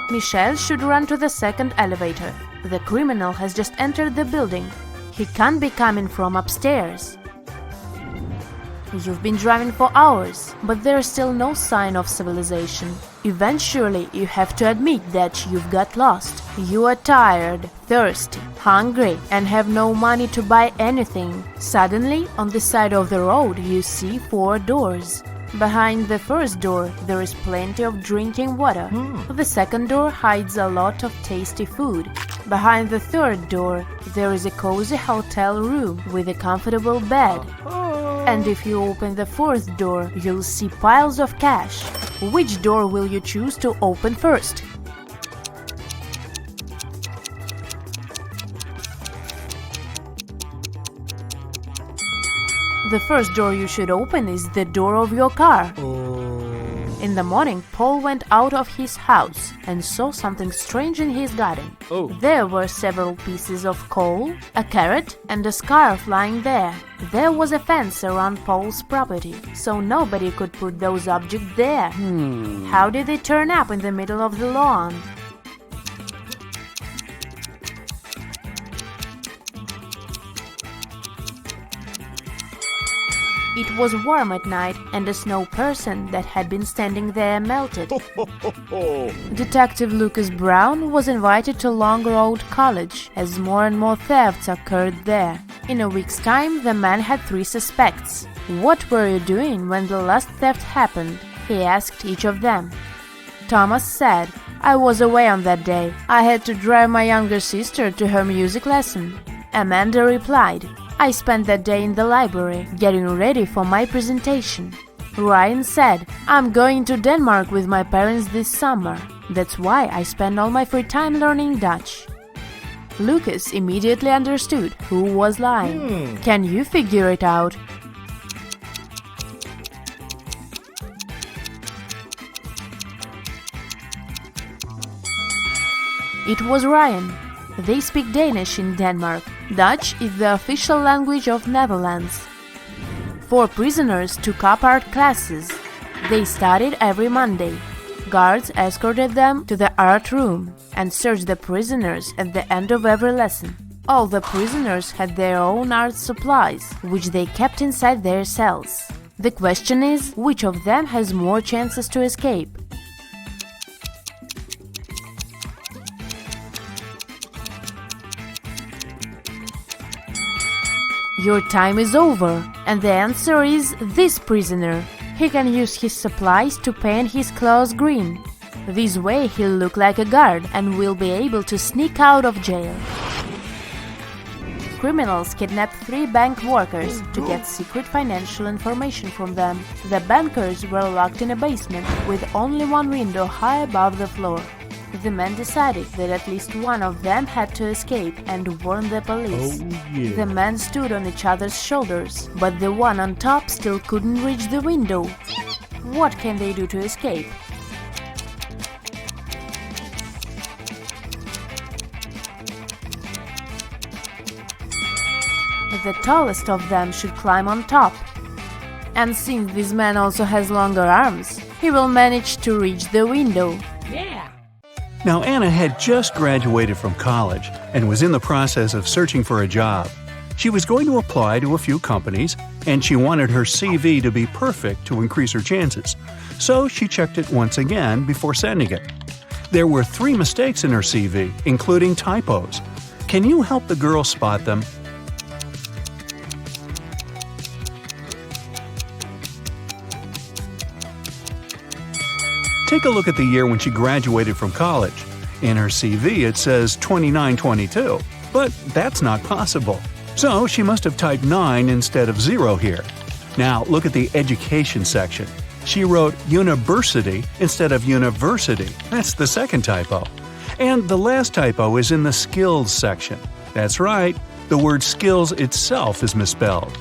Michelle should run to the second elevator. The criminal has just entered the building. He can't be coming from upstairs. You've been driving for hours, but there's still no sign of civilization. Eventually, you have to admit that you've got lost. You are tired, thirsty, hungry, and have no money to buy anything. Suddenly, on the side of the road, you see 4 doors. Behind the first door, there is plenty of drinking water. The second door hides a lot of tasty food. Behind the third door, there is a cozy hotel room with a comfortable bed. And if you open the fourth door, you'll see piles of cash. Which door will you choose to open first? The first door you should open is the door of your car. In the morning, Paul went out of his house and saw something strange in his garden. There were several pieces of coal, a carrot, and a scarf lying there. There was a fence around Paul's property, so nobody could put those objects there. How did they turn up in the middle of the lawn? It was warm at night, and a snow person that had been standing there melted. Detective Lucas Brown was invited to Long Road College, as more and more thefts occurred there. In a week's time, the man had 3 suspects. "What were you doing when the last theft happened?" he asked each of them. Thomas said, "I was away on that day. I had to drive my younger sister to her music lesson." Amanda replied, "I spent that day in the library, getting ready for my presentation." Ryan said, "I'm going to Denmark with my parents this summer. That's why I spend all my free time learning Dutch." Lucas immediately understood who was lying. Can you figure it out? It was Ryan. They speak Danish in Denmark. Dutch is the official language of Netherlands. 4 prisoners took up art classes. They studied every Monday. Guards escorted them to the art room and searched the prisoners at the end of every lesson. All the prisoners had their own art supplies, which they kept inside their cells. The question is, which of them has more chances to escape? Your time is over, and the answer is this prisoner. He can use his supplies to paint his clothes green. This way he'll look like a guard and will be able to sneak out of jail. Criminals kidnapped 3 bank workers to get secret financial information from them. The bankers were locked in a basement with only one window high above the floor. The men decided that at least one of them had to escape and warn the police. The men stood on each other's shoulders, but the one on top still couldn't reach the window. What can they do to escape? The tallest of them should climb on top. And since this man also has longer arms, he will manage to reach the window. Now, Anna had just graduated from college and was in the process of searching for a job. She was going to apply to a few companies, and she wanted her CV to be perfect to increase her chances. So she checked it once again before sending it. There were 3 mistakes in her CV, including typos. Can you help the girl spot them? Take a look at the year when she graduated from college. In her CV it says 2922, but that's not possible. So she must have typed 9 instead of 0 here. Now look at the education section. She wrote university instead of university. That's the second typo. And the last typo is in the skills section. That's right, the word skills itself is misspelled.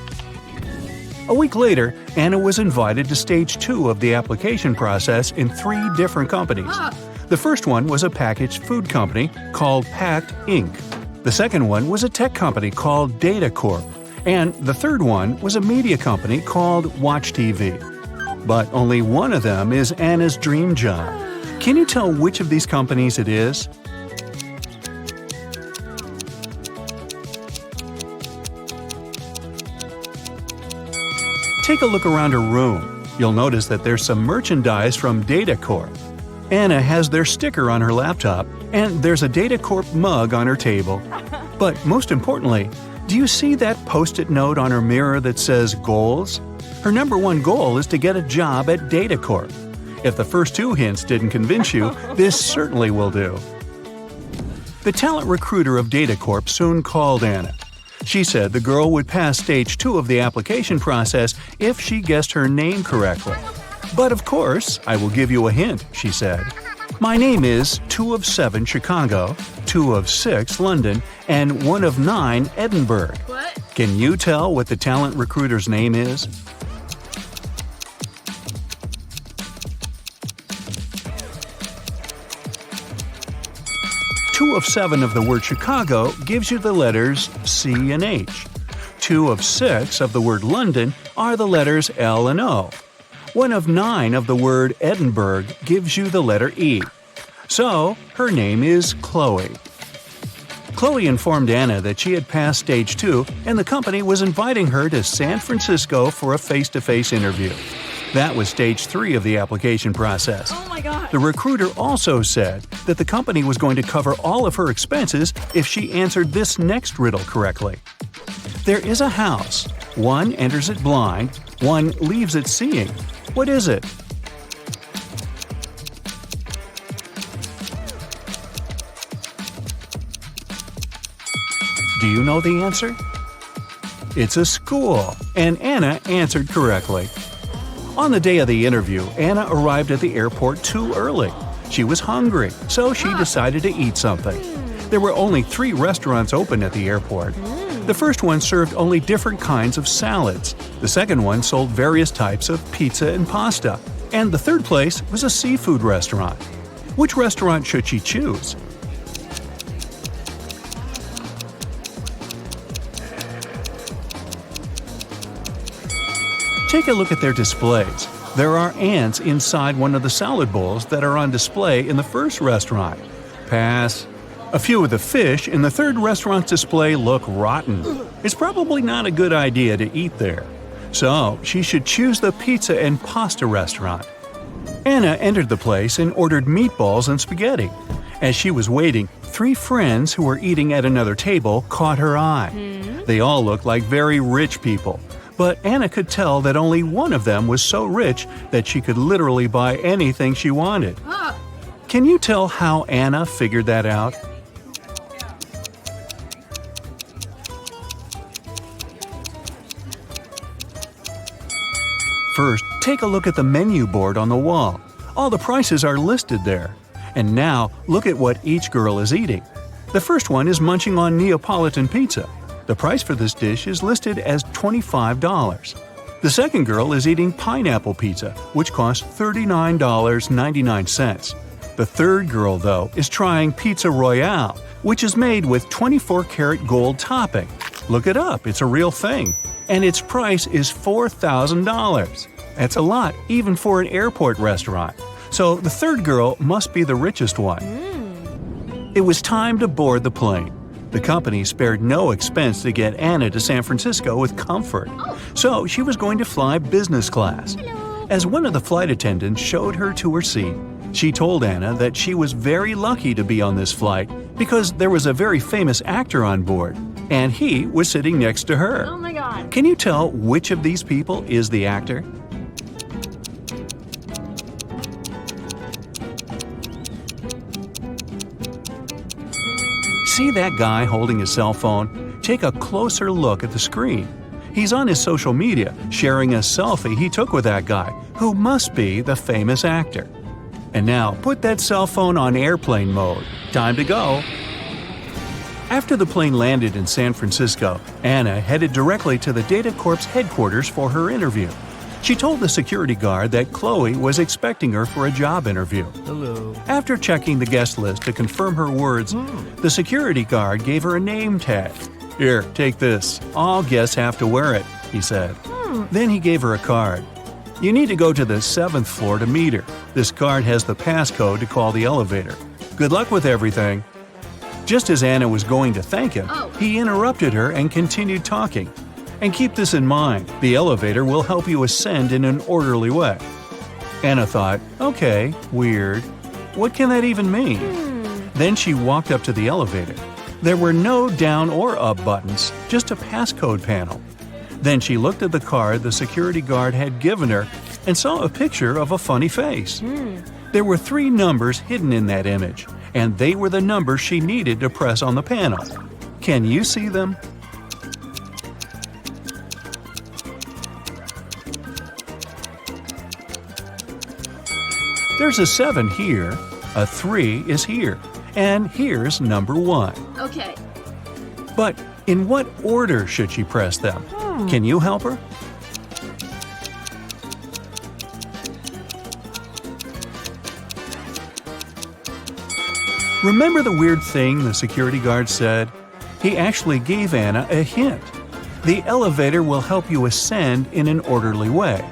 A week later, Anna was invited to stage 2 of the application process in 3 different companies. The first one was a packaged food company called Pact Inc. The second one was a tech company called Data Corp. And the third one was a media company called Watch TV. But only one of them is Anna's dream job. Can you tell which of these companies it is? Take a look around her room. You'll notice that there's some merchandise from Data Corp. Anna has their sticker on her laptop, and there's a Data Corp mug on her table. But most importantly, do you see that post-it note on her mirror that says goals? Her number 1 goal is to get a job at Data Corp. If the first 2 hints didn't convince you, this certainly will do. The talent recruiter of Data Corp soon called Anna. She said the girl would pass stage 2 of the application process if she guessed her name correctly. But of course, I will give you a hint, she said. My name is 2 of 7 Chicago, 2 of 6 London, and 1 of 9 Edinburgh. What? Can you tell what the talent recruiter's name is? Two of 7 of the word Chicago gives you the letters C and H. 2 of 6 of the word London are the letters L and O. 1 of 9 of the word Edinburgh gives you the letter E. So, her name is Chloe. Chloe informed Anna that she had passed stage 2 and the company was inviting her to San Francisco for a face-to-face interview. That was stage 3 of the application process. Oh my god. The recruiter also said that the company was going to cover all of her expenses if she answered this next riddle correctly. There is a house. One enters it blind, one leaves it seeing. What is it? Do you know the answer? It's a school, and Anna answered correctly. On the day of the interview, Anna arrived at the airport too early. She was hungry, so she decided to eat something. There were only 3 restaurants open at the airport. The first one served only different kinds of salads. The second one sold various types of pizza and pasta. And the third place was a seafood restaurant. Which restaurant should she choose? Take a look at their displays. There are ants inside one of the salad bowls that are on display in the first restaurant. Pass. A few of the fish in the third restaurant's display look rotten. It's probably not a good idea to eat there. So, she should choose the pizza and pasta restaurant. Anna entered the place and ordered meatballs and spaghetti. As she was waiting, 3 friends who were eating at another table caught her eye. They all looked like very rich people. But Anna could tell that only one of them was so rich that she could literally buy anything she wanted. Can you tell how Anna figured that out? First, take a look at the menu board on the wall. All the prices are listed there. And now, look at what each girl is eating. The first one is munching on Neapolitan pizza. The price for this dish is listed as $25. The second girl is eating pineapple pizza, which costs $39.99. The third girl, though, is trying Pizza Royale, which is made with 24-karat gold topping. Look it up, it's a real thing. And its price is $4,000. That's a lot, even for an airport restaurant. So the third girl must be the richest one. It was time to board the plane. The company spared no expense to get Anna to San Francisco with comfort. So she was going to fly business class. As one of the flight attendants showed her to her seat, She told Anna that she was very lucky to be on this flight because there was a very famous actor on board, and he was sitting next to her. Oh my god. Can you tell which of these people is the actor? See that guy holding his cell phone? Take a closer look at the screen. He's on his social media sharing a selfie he took with that guy, who must be the famous actor. And now put that cell phone on airplane mode. Time to go. After the plane landed in San Francisco, Anna headed directly to the Data Corp's headquarters for her interview. She told the security guard that Chloe was expecting her for a job interview. Hello. After checking the guest list to confirm her words, the security guard gave her a name tag. "Here, take this. All guests have to wear it," he said. Then he gave her a card. "You need to go to the 7th floor to meet her. This card has the passcode to call the elevator. Good luck with everything." Just as Anna was going to thank him, he interrupted her and continued talking. "And keep this in mind, the elevator will help you ascend in an orderly way." Anna thought, okay, weird. What can that even mean? Then she walked up to the elevator. There were no down or up buttons, just a passcode panel. Then she looked at the card the security guard had given her and saw a picture of a funny face. There were 3 numbers hidden in that image, and they were the numbers she needed to press on the panel. Can you see them? There's a 7 here, a 3 is here, and here's number 1. Okay. But in what order should she press them? Can you help her? Remember the weird thing the security guard said? He actually gave Anna a hint. The elevator will help you ascend in an orderly way.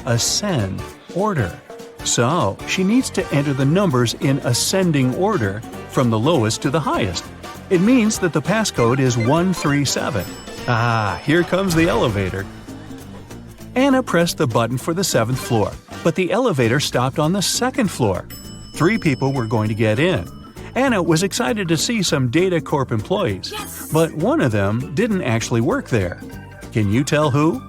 Ascend, order. So, she needs to enter the numbers in ascending order from the lowest to the highest. It means that the passcode is 137. Ah, here comes the elevator. Anna pressed the button for the 7th floor, but the elevator stopped on the 2nd floor. 3 people were going to get in. Anna was excited to see some Data Corp employees, but one of them didn't actually work there. Can you tell who?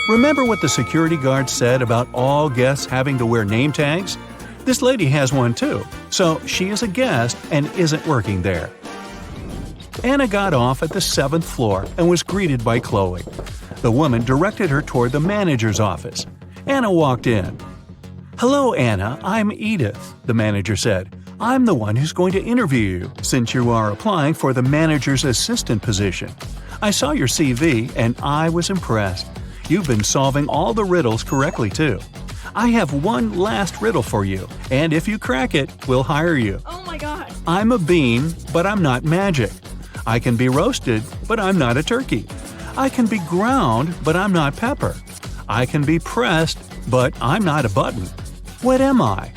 Remember what the security guard said about all guests having to wear name tags? This lady has one too, so she is a guest and isn't working there. Anna got off at the 7th floor and was greeted by Chloe. The woman directed her toward the manager's office. Anna walked in. "Hello, Anna, I'm Edith," the manager said. "I'm the one who's going to interview you since you are applying for the manager's assistant position. I saw your CV and I was impressed. You've been solving all the riddles correctly, too. I have one last riddle for you, and if you crack it, we'll hire you. Oh my god. I'm a bean, but I'm not magic. I can be roasted, but I'm not a turkey. I can be ground, but I'm not pepper. I can be pressed, but I'm not a button. What am I?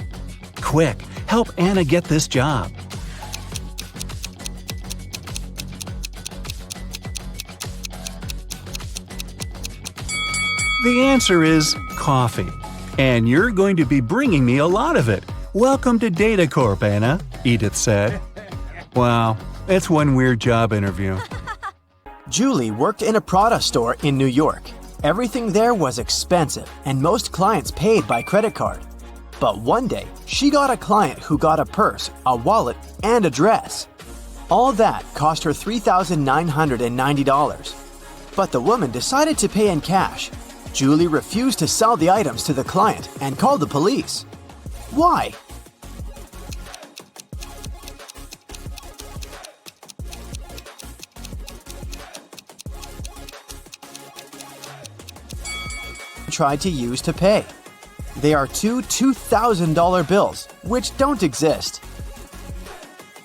Quick, help Anna get this job." The answer is coffee. And you're going to be bringing me a lot of it. Welcome to Data Corp, Anna, Edith said. Wow, that's one weird job interview. Julie worked in a Prada store in New York. Everything there was expensive, and most clients paid by credit card. But one day, she got a client who got a purse, a wallet, and a dress. All that cost her $3,990. But the woman decided to pay in cash. Julie refused to sell the items to the client and called the police. Why? Tried to use to pay. They are two $2,000 bills, which don't exist.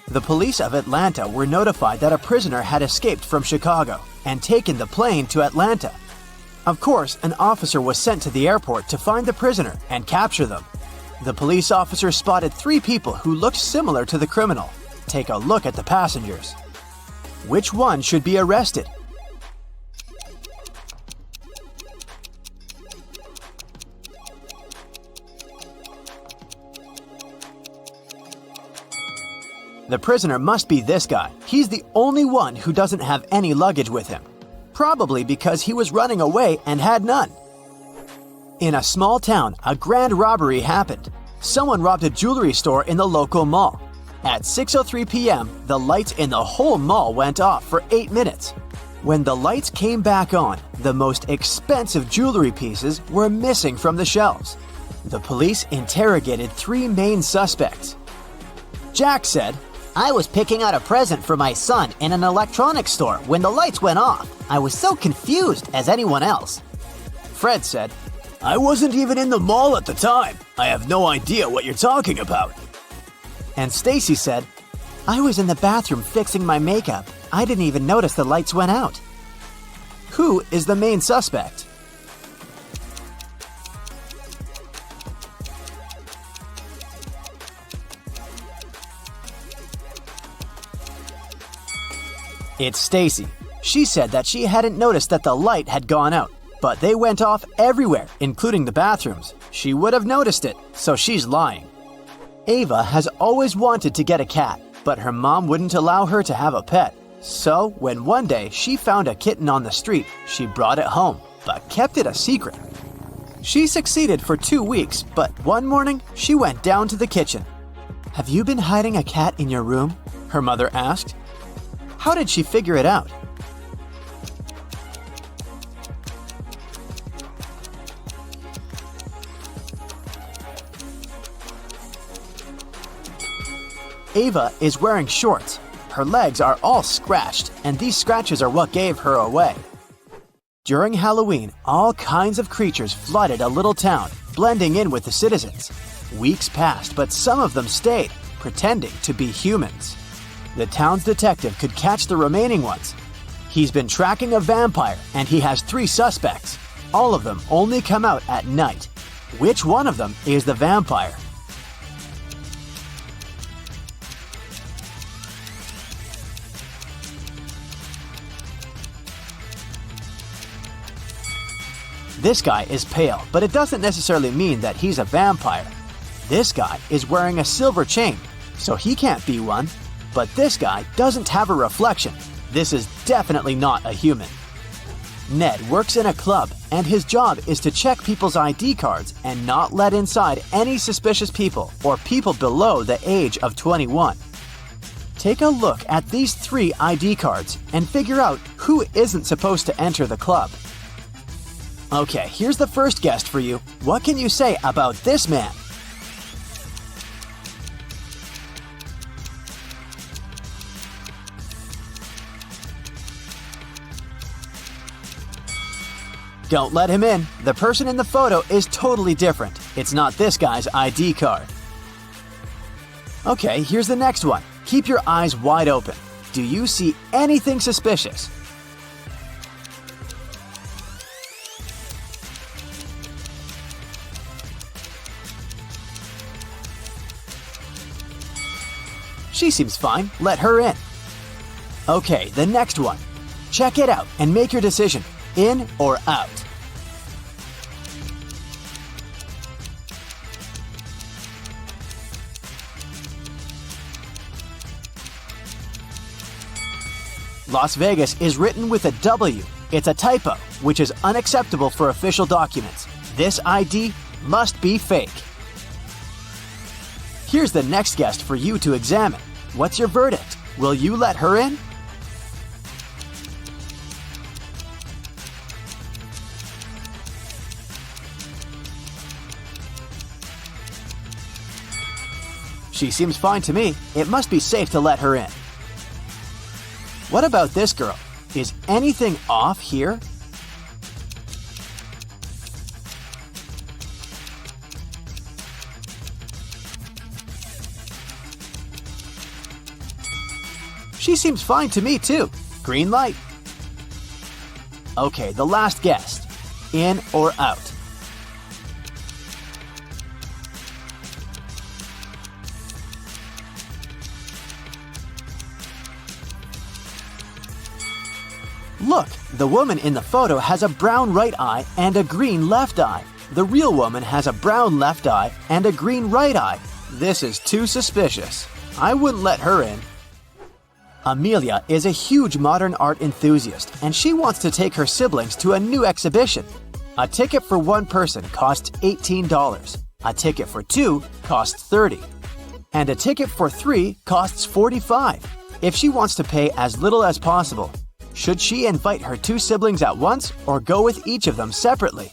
The police of Atlanta were notified that a prisoner had escaped from Chicago and taken the plane to Atlanta. Of course, an officer was sent to the airport to find the prisoner and capture them. The police officer spotted 3 people who looked similar to the criminal. Take a look at the passengers. Which one should be arrested? The prisoner must be this guy. He's the only one who doesn't have any luggage with him. Probably because he was running away and had none. In a small town, a grand robbery happened. Someone robbed a jewelry store in the local mall. At 6:03 p.m., the lights in the whole mall went off for 8 minutes. When the lights came back on, the most expensive jewelry pieces were missing from the shelves. The police interrogated 3 main suspects. Jack said, I was picking out a present for my son in an electronics store when the lights went off. I was so confused as anyone else. Fred said, I wasn't even in the mall at the time. I have no idea what you're talking about. And Stacy said, I was in the bathroom fixing my makeup. I didn't even notice the lights went out. Who is the main suspect? It's Stacy. She said that she hadn't noticed that the light had gone out, but they went off everywhere, including the bathrooms. She would have noticed it, so she's lying. Ava has always wanted to get a cat, but her mom wouldn't allow her to have a pet. So, when one day she found a kitten on the street, she brought it home, but kept it a secret. She succeeded for 2 weeks, but one morning she went down to the kitchen. Have you been hiding a cat in your room? Her mother asked. How did she figure it out? Ava is wearing shorts. Her legs are all scratched, and these scratches are what gave her away. During Halloween, all kinds of creatures flooded a little town, blending in with the citizens. Weeks passed, but some of them stayed, pretending to be humans. The town's detective could catch the remaining ones. He's been tracking a vampire, and he has 3 suspects. All of them only come out at night. Which one of them is the vampire? This guy is pale, but it doesn't necessarily mean that he's a vampire. This guy is wearing a silver chain, so he can't be one. But this guy doesn't have a reflection. This is definitely not a human. Ned works in a club, and his job is to check people's ID cards and not let inside any suspicious people or people below the age of 21. Take a look at these 3 ID cards and figure out who isn't supposed to enter the club. Okay, here's the first guest for you. What can you say about this man? Don't let him in. The person in the photo is totally different. It's not this guy's ID card. Okay, here's the next one. Keep your eyes wide open. Do you see anything suspicious? She seems fine. Let her in. Okay, the next one. Check it out and make your decision. In or out? Las Vegas is written with a W. It's a typo, which is unacceptable for official documents. This ID must be fake. Here's the next guest for you to examine. What's your verdict? Will you let her in? She seems fine to me. It must be safe to let her in. What about this girl? Is anything off here? She seems fine to me too. Green light. Okay, the last guest. In or out? Look, the woman in the photo has a brown right eye and a green left eye. The real woman has a brown left eye and a green right eye. This is too suspicious. I wouldn't let her in. Amelia is a huge modern art enthusiast, and she wants to take her siblings to a new exhibition. A ticket for one person costs $18. A ticket for two costs $30. And a ticket for three costs $45. If she wants to pay as little as possible, should she invite her two siblings at once or go with each of them separately?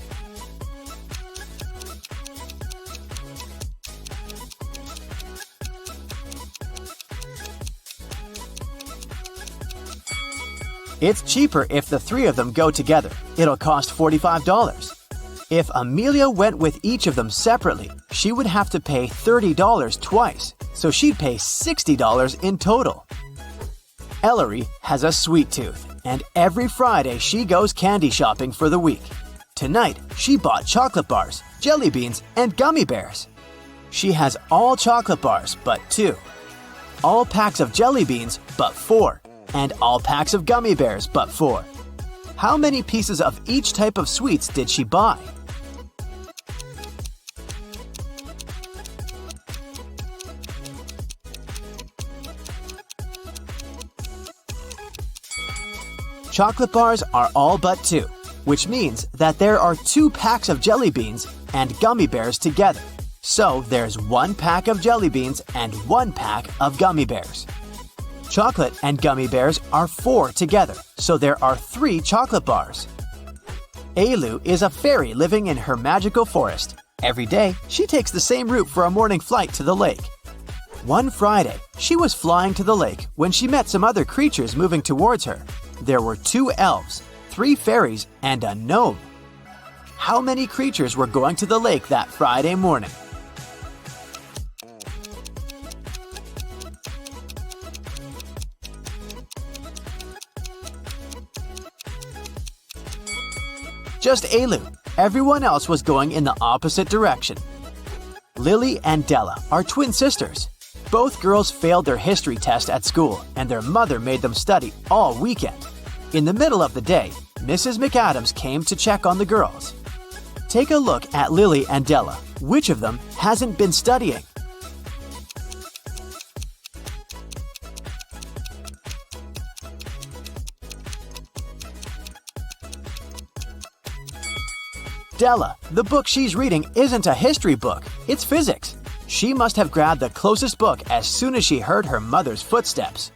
It's cheaper if the three of them go together. It'll cost $45. If Amelia went with each of them separately, she would have to pay $30 twice, so she'd pay $60 in total. Ellery has a sweet tooth, and every Friday she goes candy shopping for the week. Tonight, she bought chocolate bars, jelly beans, and gummy bears. She has all chocolate bars but 2, all packs of jelly beans but 4, and all packs of gummy bears but 4. How many pieces of each type of sweets did she buy? Chocolate bars are all but 2, which means that there are 2 packs of jelly beans and gummy bears together. So there's 1 pack of jelly beans and 1 pack of gummy bears. Chocolate and gummy bears are 4 together, so there are 3 chocolate bars. Ailu is a fairy living in her magical forest. Every day, she takes the same route for a morning flight to the lake. One Friday, she was flying to the lake when she met some other creatures moving towards her. There were 2 elves, 3 fairies, and a gnome. How many creatures were going to the lake that Friday morning? Just Ailu. Everyone else was going in the opposite direction. Lily and Della are twin sisters. Both girls failed their history test at school, and their mother made them study all weekend. In the middle of the day, Mrs. McAdams came to check on the girls. Take a look at Lily and Della. Which of them hasn't been studying? Della, the book she's reading isn't a history book, it's physics. She must have grabbed the closest book as soon as she heard her mother's footsteps.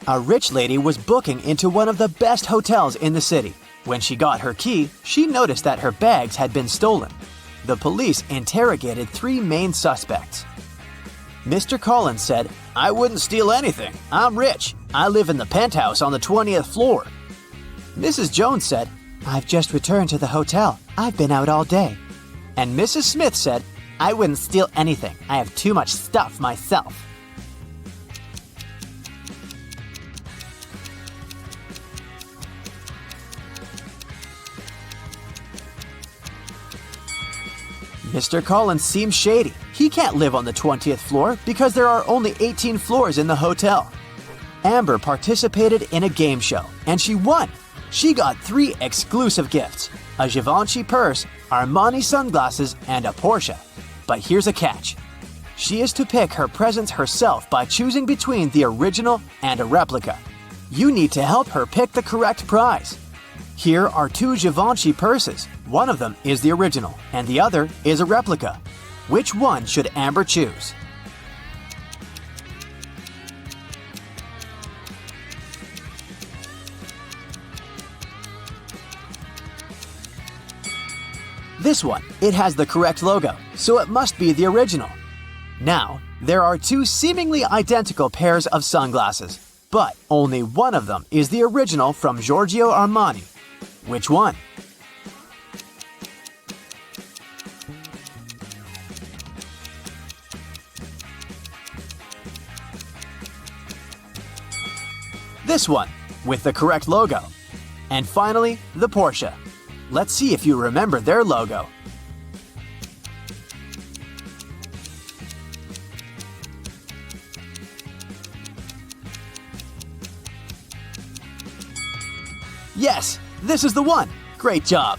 A rich lady was booking into one of the best hotels in the city. When she got her key, she noticed that her bags had been stolen. The police interrogated 3 main suspects. Mr. Collins said, "I wouldn't steal anything. I'm rich. I live in the penthouse on the 20th floor." Mrs. Jones said, "I've just returned to the hotel. I've been out all day." And Mrs. Smith said, "I wouldn't steal anything. I have too much stuff myself." Mr. Collins seems shady. He can't live on the 20th floor because there are only 18 floors in the hotel. Amber participated in a game show, and she won. She got 3 exclusive gifts: a Givenchy purse, Armani sunglasses, and a Porsche. But here's a catch. She is to pick her presents herself by choosing between the original and a replica. You need to help her pick the correct prize. Here are 2 Givenchy purses. One of them is the original, and the other is a replica. Which one should Amber choose? This one. It has the correct logo, so it must be the original. Now, there are 2 seemingly identical pairs of sunglasses, but only one of them is the original from Giorgio Armani. Which one? This one, with the correct logo. And finally, the Porsche. Let's see if you remember their logo. Yes, this is the one. Great job.